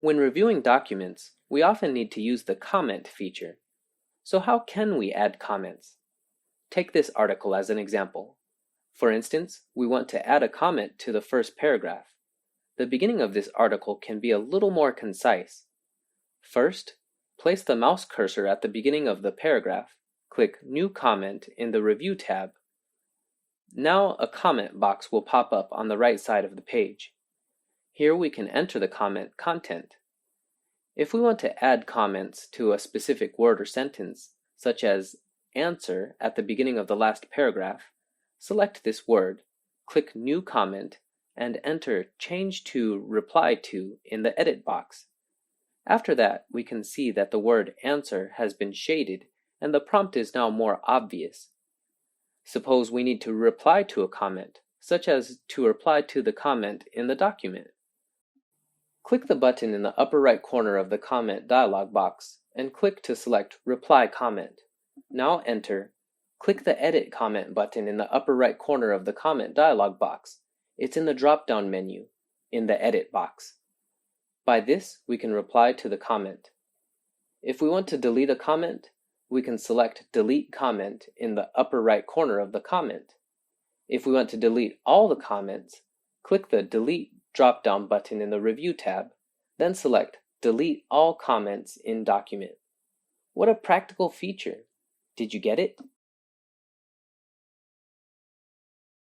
When reviewing documents, we often need to use the comment feature. So how can we add comments? Take this article as an example. For instance, we want to add a comment to the first paragraph. The beginning of this article can be a little more concise. First, place the mouse cursor at the beginning of the paragraph. Click New Comment in the Review tab. Now a comment box will pop up on the right side of the page. Here we can enter the comment content. If we want to add comments to a specific word or sentence, such as answer at the beginning of the last paragraph, select this word, click New Comment, and enter Change to Reply to in the Edit box. After that, we can see that the word answer has been shaded and the prompt is now more obvious. Suppose we need to reply to a comment, such as to reply to the comment in the document. Click the button in the upper right corner of the comment dialog box and click to select Reply Comment. Now click the Edit Comment button in the upper right corner of the comment dialog box. It's in the drop-down menu, in the Edit box. By this, we can reply to the comment. If we want to delete a comment, we can select Delete Comment in the upper right corner of the comment. If we want to delete all the comments, click the Delete drop-down button in the Review tab, then select Delete All Comments in Document. What a practical feature! Did you get it?